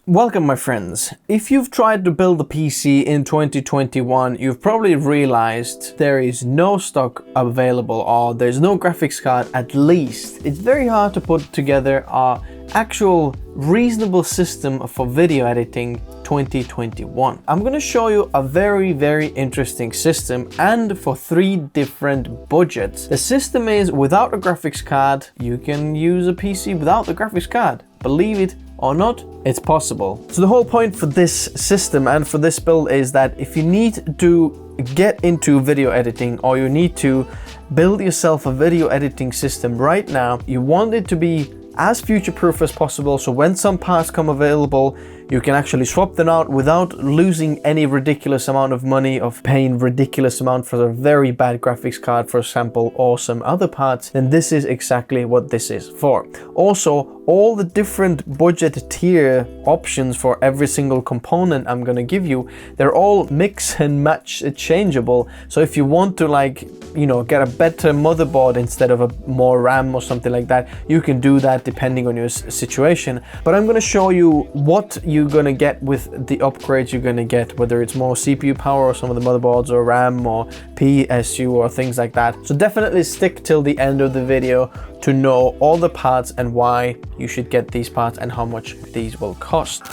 Welcome my friends. If you've tried to build a PC in 2021, you've probably realized there is no stock available or there's no graphics card at least. It's very hard to put together an actual reasonable system for video editing 2021. I'm going to show you a very interesting system and for 3 different budgets. The system is without a graphics card. You can use a PC without the graphics card. Believe it or not, it's possible. So the whole point for this system and for this build is that if you need to get into video editing or you need to build yourself a video editing system right now, you want it to be as future-proof as possible, so when some parts come available, you can actually swap them out without losing any ridiculous amount of money, of paying ridiculous amount for a very bad graphics card, for example, or some other parts. Then this is exactly what this is for. Also, all the different budget tier options for every single component I'm gonna give you, they're all mix and match changeable. So if you want to, like, you know, get a better motherboard instead of a more RAM or something like that, you can do that depending on your situation. But I'm gonna show you what you're gonna get with the upgrades you're gonna get, whether it's more CPU power or some of the motherboards or RAM or PSU or things like that. So definitely stick till the end of the video to know all the parts and why you should get these parts and how much these will cost.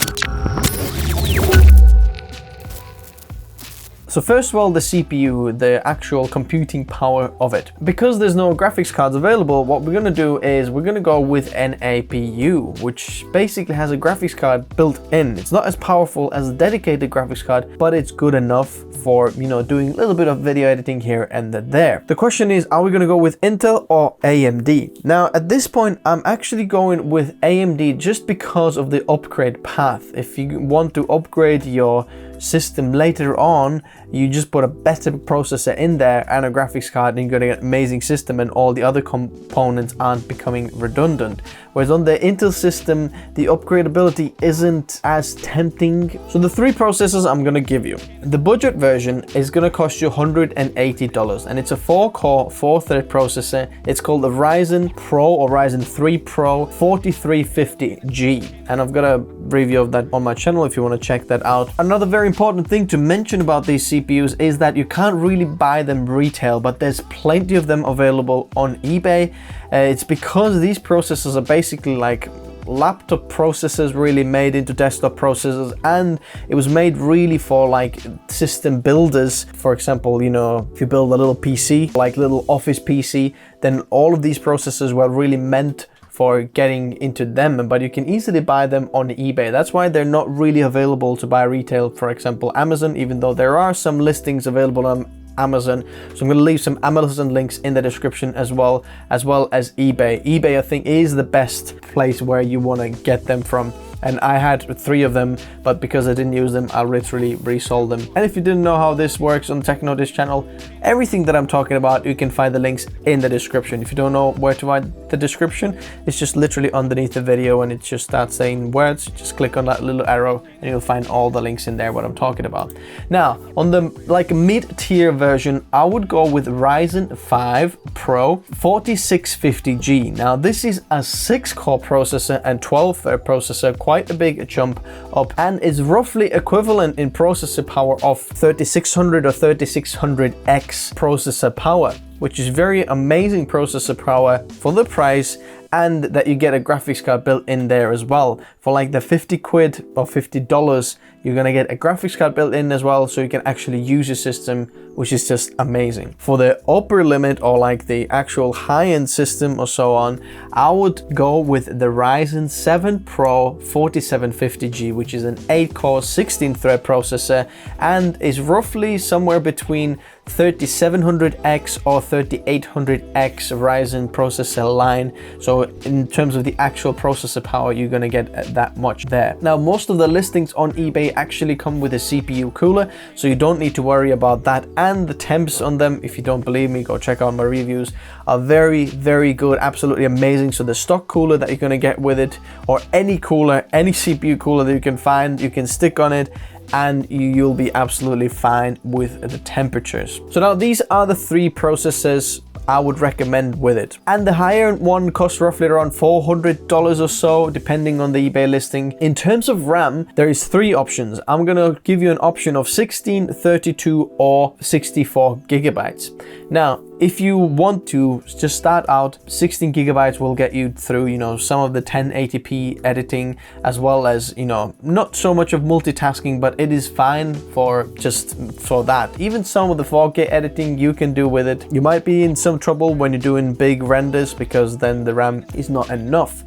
So first of all, the CPU, the actual computing power of it. Because there's no graphics cards available, what we're gonna do is we're gonna go with an APU, which basically has a graphics card built in. It's not as powerful as a dedicated graphics card, but it's good enough for, you know, doing a little bit of video editing here and there. The question is, are we gonna go with Intel or AMD? Now, at this point, I'm actually going with AMD just because of the upgrade path. If you want to upgrade your system later on, you just put a better processor in there and a graphics card and you're going to get an amazing system and all the other components aren't becoming redundant. Whereas on the Intel system, the upgradability isn't as tempting. So the 3 processors I'm going to give you. The budget version is going to cost you $180 and it's a 4-core, 4-thread processor. It's called the Ryzen Pro or Ryzen 3 Pro 4350G. And I've got a review of that on my channel if you want to check that out. Another very important thing to mention about these CPUs is that you can't really buy them retail, but there's plenty of them available on eBay. It's because these processors are basically like laptop processors really made into desktop processors, and it was made really for like system builders. For example, you know, if you build a little PC, like little office PC, then all of these processors were really meant for getting into them, but you can easily buy them on eBay. That's why they're not really available to buy retail, for example, Amazon, even though there are some listings available on Amazon. So I'm going to leave some Amazon links in the description as well as eBay. eBay, I think, is the best place where you want to get them from. And I had 3 of them, but because I didn't use them, I literally resold them. And if you didn't know how this works on TechnoDish channel, everything that I'm talking about, you can find the links in the description. If you don't know where to find the description, it's just literally underneath the video and it just starts saying words. Just click on that little arrow and you'll find all the links in there, what I'm talking about. Now, on the like mid-tier version, I would go with Ryzen 5 Pro 4650G. Now, this is a 6-core processor and 12-thread processor, quite a big jump up, and is roughly equivalent in processor power of 3600 or 3600X processor power, which is very amazing processor power for the price, and that you get a graphics card built in there as well. For like the 50 quid or $50, you're gonna get a graphics card built in as well, so you can actually use your system, which is just amazing. For the upper limit or like the actual high-end system or so on, I would go with the Ryzen 7 Pro 4750G, which is an 8-core 16-thread processor and is roughly somewhere between 3700X or 3800X Ryzen processor line. So in terms of the actual processor power, you're gonna get that much there. Now, most of the listings on eBay actually come with a CPU cooler, so you don't need to worry about that. And the temps on them, if you don't believe me, go check out my reviews, are very good, absolutely amazing. So the stock cooler that you're gonna get with it, or any cooler, any CPU cooler that you can find, you can stick on it and you'll be absolutely fine with the temperatures. So now these are the 3 processors I would recommend with it. And the higher one costs roughly around $400 or so, depending on the eBay listing. In terms of RAM, there is 3 options. I'm gonna give you an option of 16, 32, or 64 gigabytes. Now, if you want to just start out, 16 gigabytes will get you through, you know, some of the 1080p editing, as well as, you know, not so much of multitasking, but it is fine for just for that. Even some of the 4K editing you can do with it. You might be in some trouble when you're doing big renders because then the RAM is not enough.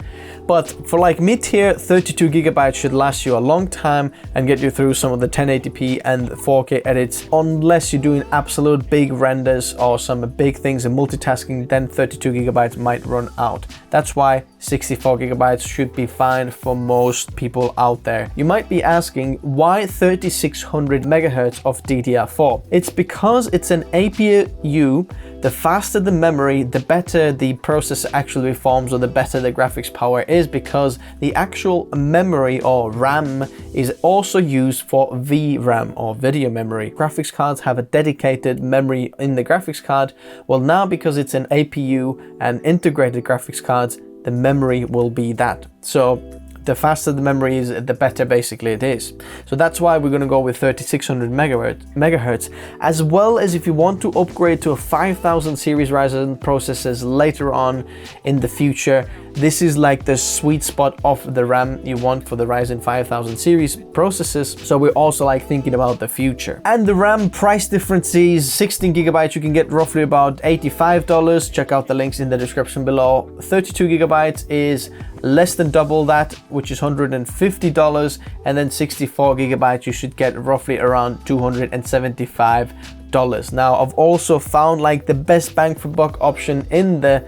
But for like mid-tier, 32 gigabytes should last you a long time and get you through some of the 1080p and 4K edits, unless you're doing absolute big renders or some big things in multitasking, then 32 gigabytes might run out. That's why 64 gigabytes should be fine for most people out there. You might be asking, why 3600 megahertz of DDR4? It's because it's an APU. The faster the memory, the better the processor actually performs, or the better the graphics power is, because the actual memory or RAM is also used for VRAM or video memory. Graphics cards have a dedicated memory in the graphics card. Well, now because it's an APU and integrated graphics cards, the memory will be that. So the faster the memory is, the better basically it is. So that's why we're going to go with 3600 megahertz, as well as if you want to upgrade to a 5000 series Ryzen processors later on in the future. This is like the sweet spot of the RAM you want for the Ryzen 5000 series processors. So we're also like thinking about the future. And the RAM price differences, 16 gigabytes, you can get roughly about $85. Check out the links in the description below. 32 gigabytes is less than double that, which is $150. And then 64 gigabytes, you should get roughly around $275. Now, I've also found like the best bang for buck option in the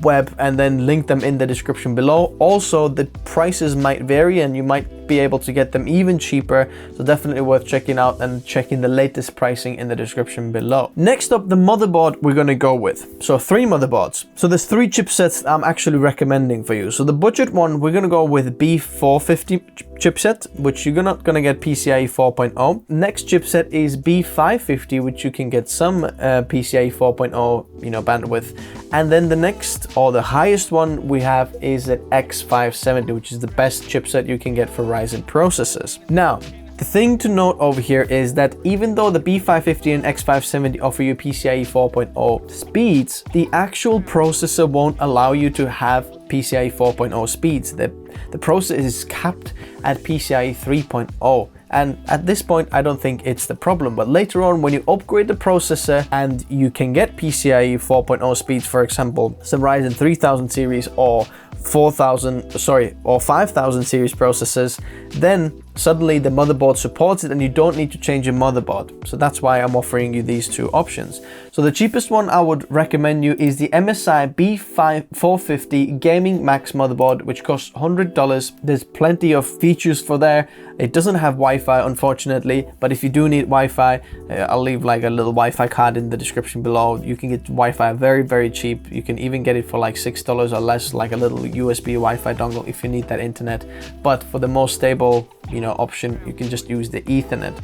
web, and then link them in the description below. Also, the prices might vary and you might be able to get them even cheaper, so definitely worth checking out and checking the latest pricing in the description below. Next up, the motherboard we're going to go with. So 3 motherboards. So there's 3 chipsets I'm actually recommending for you. So the budget one, we're going to go with B450 chipset, which you're not going to get PCIe 4.0. Next chipset is B550, which you can get some PCIe 4.0, you know, bandwidth. And then the next, or the highest one we have, is an X570, which is the best chipset you can get for Ryzen processors. Now, the thing to note over here is that even though the B550 and X570 offer you PCIe 4.0 speeds, the actual processor won't allow you to have PCIe 4.0 speeds. The processor is capped at PCIe 3.0. And at this point, I don't think it's the problem. But later on, when you upgrade the processor and you can get PCIe 4.0 speeds, for example, some Ryzen 3000 series or 5000 series processors, then suddenly the motherboard supports it and you don't need to change your motherboard. So that's why I'm offering you these 2 options. So the cheapest one I would recommend you is the MSI B450 Gaming Max motherboard, which costs $100. There's plenty of features for there. It doesn't have Wi-Fi, unfortunately, but if you do need Wi-Fi, I'll leave like a little Wi-Fi card in the description below. You can get Wi-Fi very, very cheap. You can even get it for like $6 or less, like a little USB Wi-Fi dongle if you need that internet. But for the most stable, you know, option, you can just use the Ethernet.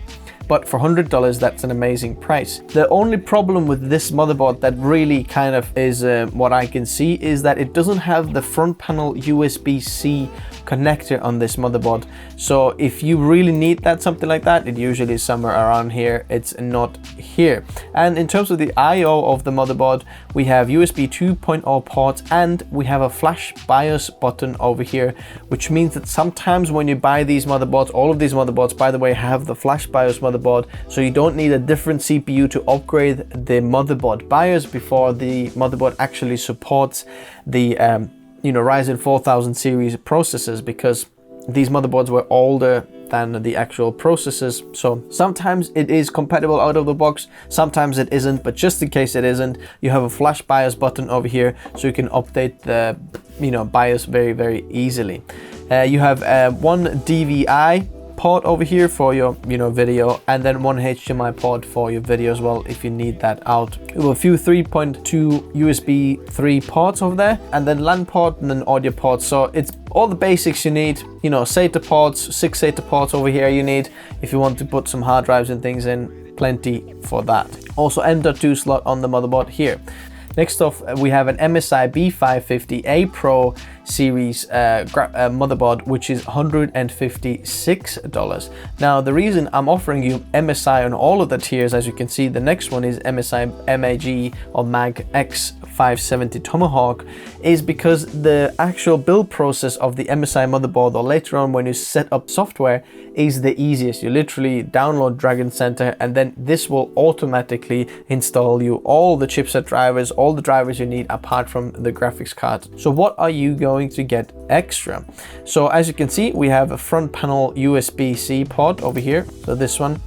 But for $100, that's an amazing price. The only problem with this motherboard that really kind of is what I can see is that it doesn't have the front panel USB-C connector on this motherboard. So if you really need that, something like that, it usually is somewhere around here. It's not here. And in terms of the I/O of the motherboard, we have USB 2.0 ports and we have a flash BIOS button over here, which means that sometimes when you buy these motherboards, all of these motherboards, by the way, have the flash BIOS motherboard, so you don't need a different CPU to upgrade the motherboard BIOS before the motherboard actually supports the Ryzen 4000 series processors, because these motherboards were older than the actual processors. So sometimes it is compatible out of the box, sometimes it isn't, but just in case it isn't, you have a flash BIOS button over here, so you can update the BIOS very, very easily. You have one DVI port over here for your video, and then one HDMI port for your video as well if you need that out. We have a few 3.2 USB 3 ports over there, and then LAN port and then audio ports. So it's all the basics you need. SATA ports, 6 SATA ports over here you need if you want to put some hard drives and things in. Plenty for that. Also M.2 slot on the motherboard here. Next off, we have an MSI B550A Pro series motherboard, which is $156. Now, the reason I'm offering you MSI on all of the tiers, as you can see, the next one is MSI MAG or MAG X570 Tomahawk, is because the actual build process of the MSI motherboard, or later on when you set up software, is the easiest. You literally download Dragon Center, and then this will automatically install you all the chipset drivers, all the drivers you need apart from the graphics card. So what are you going to get extra? So as you can see, we have a front panel USB-C port over here. So this one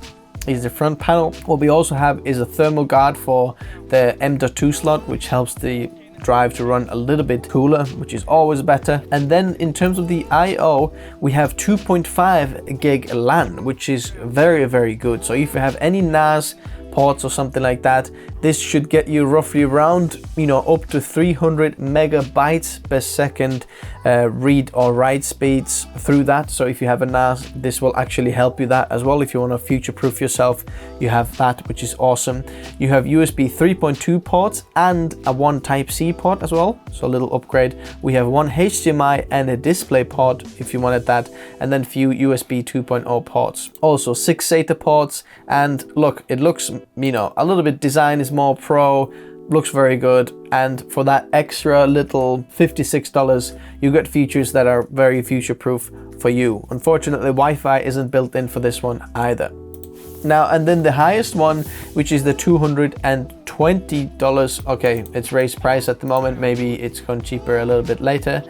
is the front panel. What we also have is a thermal guard for the M.2 slot, which helps the drive to run a little bit cooler, which is always better. And then in terms of the I/O, we have 2.5 gig LAN, which is very, very good. So if you have any NAS ports or something like that, this should get you roughly around, up to 300 megabytes per second read or write speeds through that. So if you have a NAS, this will actually help you that as well. If you want to future-proof yourself, you have that, which is awesome. You have USB 3.2 ports and a one Type-C port as well, so a little upgrade. We have one HDMI and a display port if you wanted that, and then few USB 2.0 ports. Also 6 SATA ports, and look, it looks, a little bit design is more pro, looks very good, and for that extra little $56 you get features that are very future proof for you. Unfortunately, Wi-Fi isn't built in for this one either. Now, and then the highest one, which is the $220, okay, it's raised price at the moment, maybe it's gone cheaper a little bit later.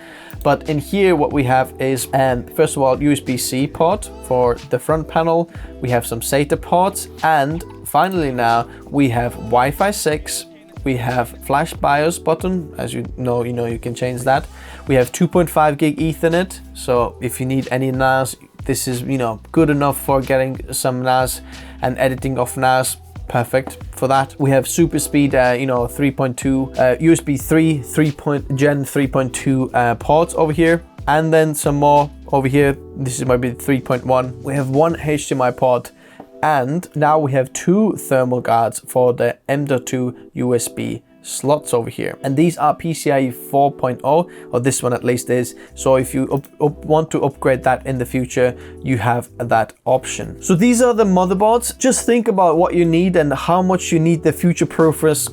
But in here, what we have is, first of all, USB-C port for the front panel. We have some SATA ports, and finally now we have Wi-Fi 6. We have flash BIOS button, as you know, you can change that. We have 2.5 gig Ethernet. So if you need any NAS, this is, good enough for getting some NAS and editing off NAS. Perfect for that. We have super speed, 3.2 USB 3 Gen 3.2 ports over here, and then some more over here. This is maybe 3.1. We have one HDMI port, and now we have 2 thermal guards for the M.2 USB slots over here, and these are PCIe 4.0, or this one at least is. So if you want to upgrade that in the future, you have that option. So these are the motherboards. Just think about what you need and how much you need the future proofers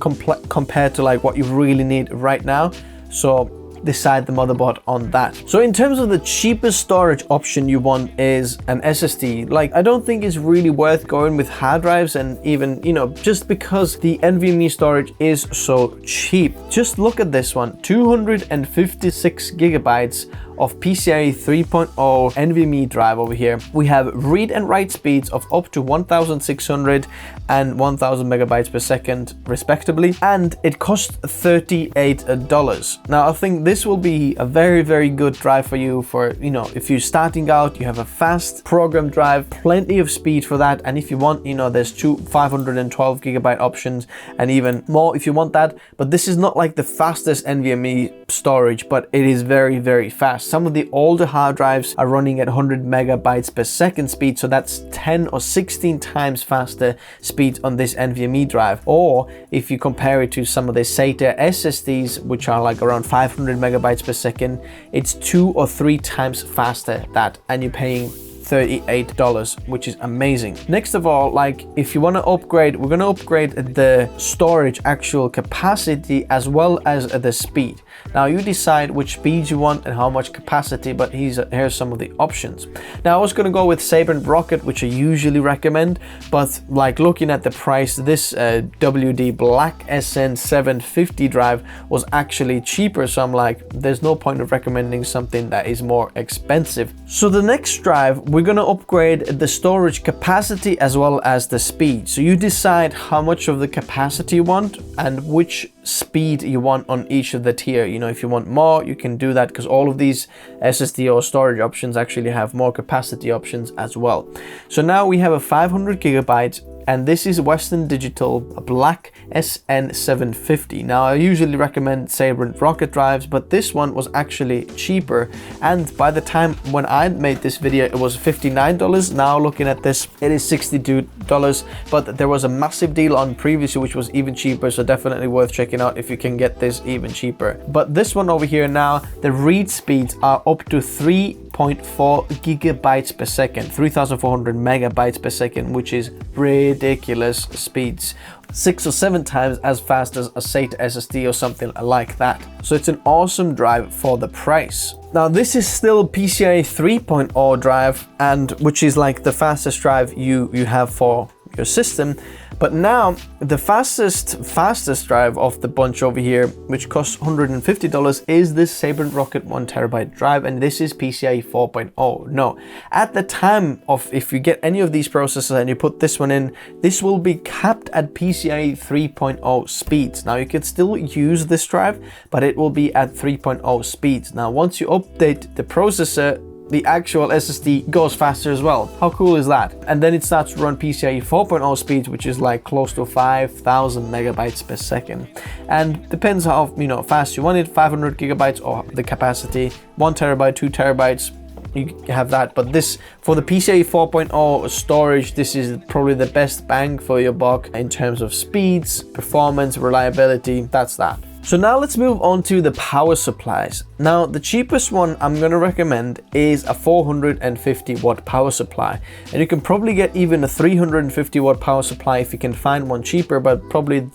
compared to like what you really need right now. So decide the motherboard on that. So in terms of the cheapest storage option you want is an SSD. Like, I don't think it's really worth going with hard drives, and even, just because the NVMe storage is so cheap. Just look at this one, 256 gigabytes of PCIe 3.0 NVMe drive over here. We have read and write speeds of up to 1,600 and 1,000 megabytes per second respectively, and it costs $38. Now I think this will be a very, very good drive for you for, if you're starting out, you have a fast program drive, plenty of speed for that. And if you want, there's 512 gigabyte options and even more if you want that. But this is not like the fastest NVMe storage, but it is very, very fast. Some of the older hard drives are running at 100 megabytes per second speed, so that's 10 or 16 times faster speed on this NVMe drive. Or if you compare it to some of the SATA SSDs, which are like around 500 megabytes per second, it's 2 or 3 times faster that, and you're paying $38, which is amazing. Next of all, like, if you want to upgrade, we're going to upgrade the storage actual capacity as well as the speed. Now you decide which speed you want and how much capacity, but here's some of the options. Now I was going to go with Sabre and Rocket, which I usually recommend, but like looking at the price, this WD Black SN750 drive was actually cheaper, so I'm like, there's no point of recommending something that is more expensive. So the next drive, we're going to upgrade the storage capacity as well as the speed. So you decide how much of the capacity you want and which speed you want on each of the tier. If you want more, you can do that, because all of these SSD or storage options actually have more capacity options as well. So now we have a 500 gigabyte and this is Western Digital Black SN750. Now I usually recommend Sabrent rocket drives, but this one was actually cheaper, and by the time when I made this video it was $59. Now looking at this, it is $62, but there was a massive deal on previously which was even cheaper, so definitely worth checking out if you can get this even cheaper. But this one over here now, the read speeds are up to 3.4 gigabytes per second, 3,400 megabytes per second, which is ridiculous speeds. 6 or 7 times as fast as a SATA SSD or something like that. So it's an awesome drive for the price. Now this is still PCIe 3.0 drive, and which is like the fastest drive you have for your system. But now the fastest drive of the bunch over here, which costs $150, is this Sabrent Rocket 1TB drive, and this is PCIe 4.0. No, at the time of, if you get any of these processors and you put this one in, this will be capped at PCIe 3.0 speeds. Now you can still use this drive, but it will be at 3.0 speeds. Now once you update the processor, the actual SSD goes faster as well. How cool is that? And then it starts to run PCIe 4.0 speeds, which is like close to 5,000 megabytes per second. And depends how fast you want it, 500 gigabytes or the capacity, 1 terabyte, 2 terabytes, you have that. But this, for the PCIe 4.0 storage, this is probably the best bang for your buck in terms of speeds, performance, reliability. That's that. So now let's move on to the power supplies. Now the cheapest one I'm going to recommend is a 450 watt power supply, and you can probably get even a 350 watt power supply if you can find one cheaper, but probably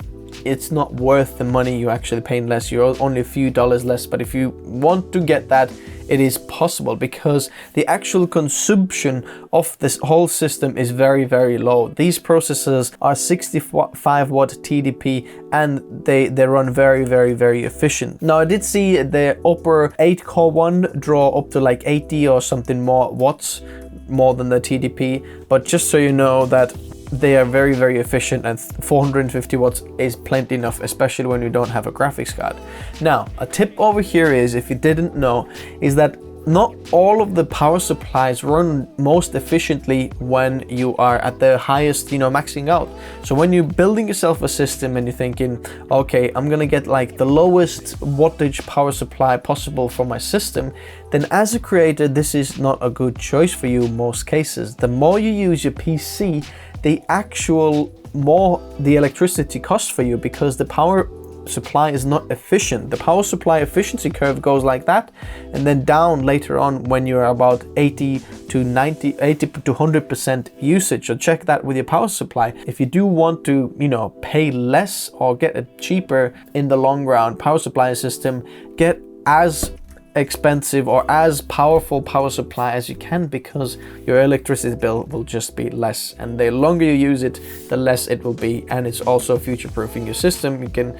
it's not worth the money you're actually paying less. You're only a few dollars less, but if you want to get that, it is possible, because the actual consumption of this whole system is very, very low. These processors are 65 watt TDP, and they run very, very, very efficient. Now I did see the upper 8 core one draw up to like 80 or something more watts more than the TDP, but just so you know that they are very, very efficient, and 450 watts is plenty enough, especially when you don't have a graphics card. Now, a tip over here is, if you didn't know, is that not all of the power supplies run most efficiently when you are at the highest, maxing out. So when you're building yourself a system and you're thinking, okay, I'm gonna get like the lowest wattage power supply possible for my system, then as a creator, this is not a good choice for you in most cases. The more you use your PC, the more the electricity costs for you, because the power supply is not efficient. The power supply efficiency curve goes like that, and then down later on when you're about 80 to 100% usage. So check that with your power supply. If you do want to, pay less or get a cheaper in the long run power supply system, get as expensive or as powerful power supply as you can, because your electricity bill will just be less, and the longer you use it, the less it will be. And it's also future-proofing your system. You can,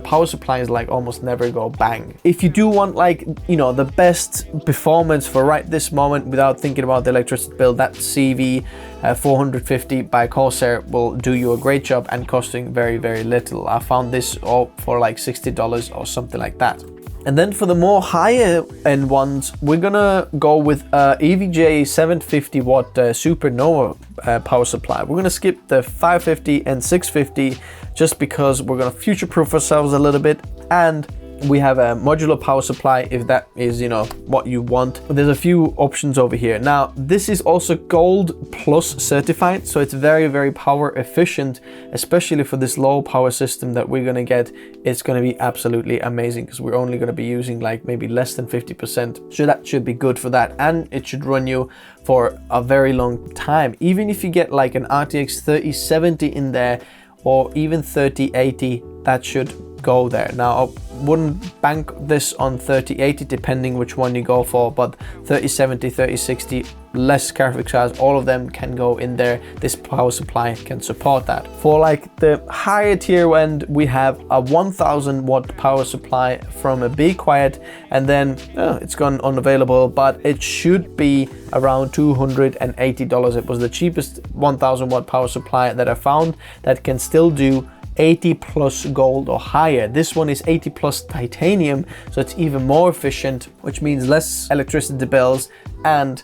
power supplies like almost never go bang. If you do want like, the best performance for right this moment without thinking about the electricity bill, that CV 450 by Corsair will do you a great job and costing very, very little. I found this all for like $60 or something like that. And then for the more higher end ones, we're gonna go with EVGA 750 watt Supernova power supply. We're gonna skip the 550 and 650 just because we're gonna future-proof ourselves a little bit, and we have a modular power supply if that is, what you want. There's a few options over here. Now, this is also Gold Plus certified, so it's very, very power efficient, especially for this low power system that we're gonna get. It's gonna be absolutely amazing, because we're only gonna be using like maybe less than 50%. So that should be good for that, and it should run you for a very long time. Even if you get like an RTX 3070 in there, or even 3080, that should go there. Now, I wouldn't bank this on 3080 depending which one you go for, but 3070, 3060, less graphics cards, all of them can go in there. This power supply can support that. For like the higher tier end, we have a 1000 watt power supply from a Be Quiet, and then it's gone unavailable, but it should be around $280. It was the cheapest 1000 watt power supply that I found that can still do 80 plus gold or higher. This one is 80 plus titanium, so it's even more efficient, which means less electricity bills, and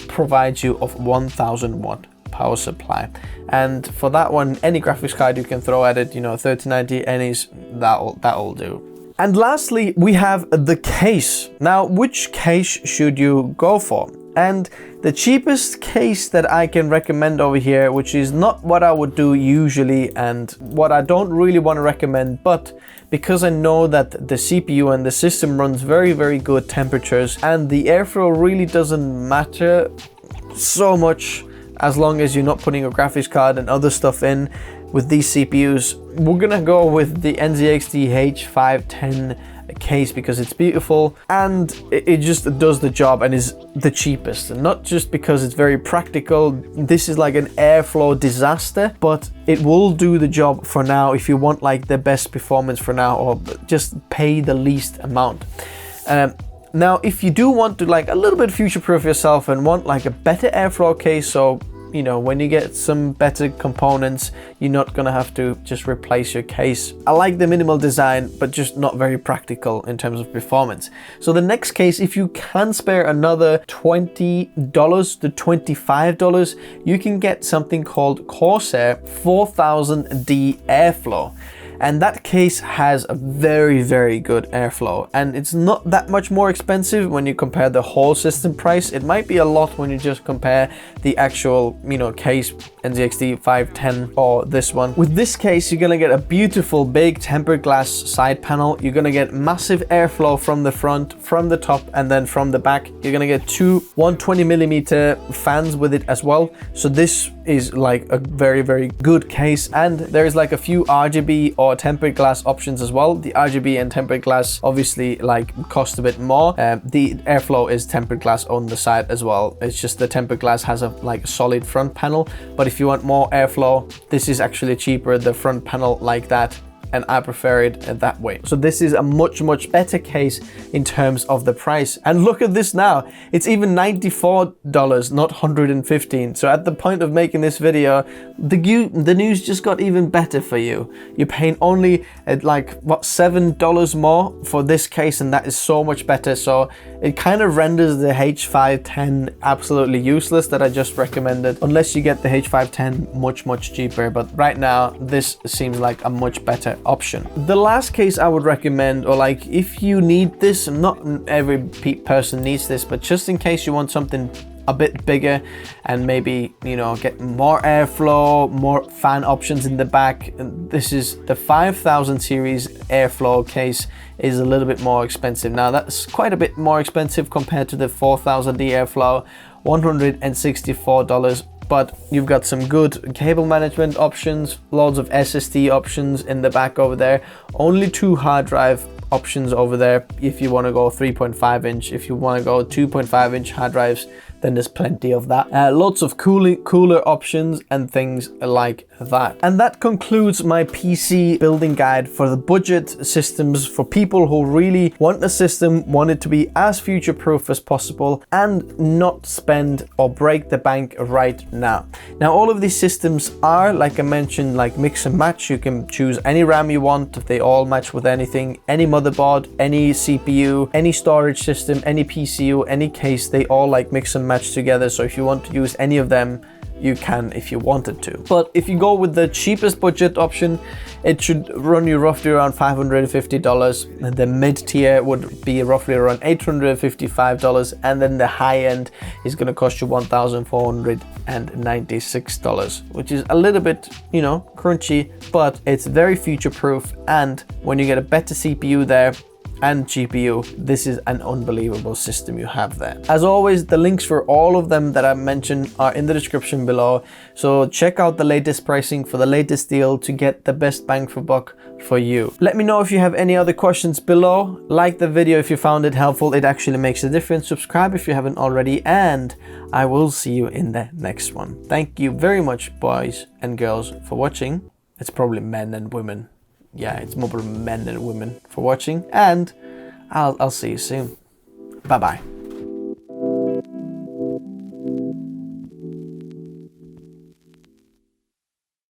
provides you of 1000 watt power supply. And for that one, any graphics card you can throw at it, you know, 3090, any's, that'll do. And lastly, we have the case. Now, which case should you go for? And the cheapest case that I can recommend over here, which is not what I would do usually and what I don't really want to recommend, but because I know that the CPU and the system runs very, very good temperatures and the airflow really doesn't matter so much as long as you're not putting a graphics card and other stuff in with these CPUs, we're gonna go with the NZXT H510 case because it's beautiful and it just does the job and is the cheapest. And not just because it's very practical, this is like an airflow disaster, but it will do the job for now if you want like the best performance for now, or just pay the least amount. Now, if you do want to like a little bit future-proof yourself and want like a better airflow case, so you know, when you get some better components, you're not gonna have to just replace your case. I like the minimal design, but just not very practical in terms of performance. So the next case, if you can spare another $20 to $25, you can get something called Corsair 4000D Airflow. And that case has a very, very good airflow, and it's not that much more expensive when you compare the whole system price. It might be a lot when you just compare the actual, you know, case NZXT 510 or this one. With this case, you're gonna get a beautiful big tempered glass side panel. You're gonna get massive airflow from the front, from the top, and then from the back. You're gonna get two 120mm fans with it as well. So this is like a very, very good case, and there is like a few RGB or tempered glass options as well. The RGB and tempered glass obviously like cost a bit more. The airflow is tempered glass on the side as well. It's just the tempered glass has a like solid front panel, but if you want more airflow, this is actually cheaper, the front panel like that, and I prefer it that way. So this is a much, much better case in terms of the price. And look at this now, it's even $94, not $115. So at the point of making this video, the news just got even better for you. You're paying only like what, $7 more for this case, and that is so much better. So it kind of renders the H510 absolutely useless that I just recommended, unless you get the H510 much, much cheaper. But right now, this seems like a much better option. The last case I would recommend, or like if you need this, not every person needs this, but just in case you want something a bit bigger and maybe, you know, get more airflow, more fan options in the back, this is the 5000 series airflow case. Is a little bit more expensive. Now that's quite a bit more expensive compared to the 4000D airflow, $164. But you've got some good cable management options, loads of SSD options in the back over there, only 2 hard drive options over there if you want to go 3.5 inch. If you want to go 2.5 inch hard drives, then there's plenty of that. Lots of cooler options and things like that. And that concludes my PC building guide for the budget systems for people who really want a system, want it to be as future-proof as possible and not spend or break the bank right now. Now, all of these systems are, like I mentioned, like mix and match. You can choose any RAM you want. They all match with anything, any motherboard, any CPU, any storage system, any PSU, any case, they all like mix and match together. So if you want to use any of them, you can if you wanted to. But if you go with the cheapest budget option, it should run you roughly around $550, and the mid-tier would be roughly around $855, and then the high end is going to cost you $1,496, which is a little bit, you know, crunchy, but it's very future-proof. And when you get a better CPU there and GPU, this is an unbelievable system you have there. As always, the links for all of them that I mentioned are in the description below, so check out the latest pricing for the latest deal to get the best bang for buck for you. Let me know if you have any other questions below. Like the video if you found it helpful, it actually makes a difference. Subscribe if you haven't already, and I will see you in the next one. Thank you very much, boys and girls, for watching. It's probably men and women. Yeah, it's more men and women for watching, and I'll see you soon. Bye bye.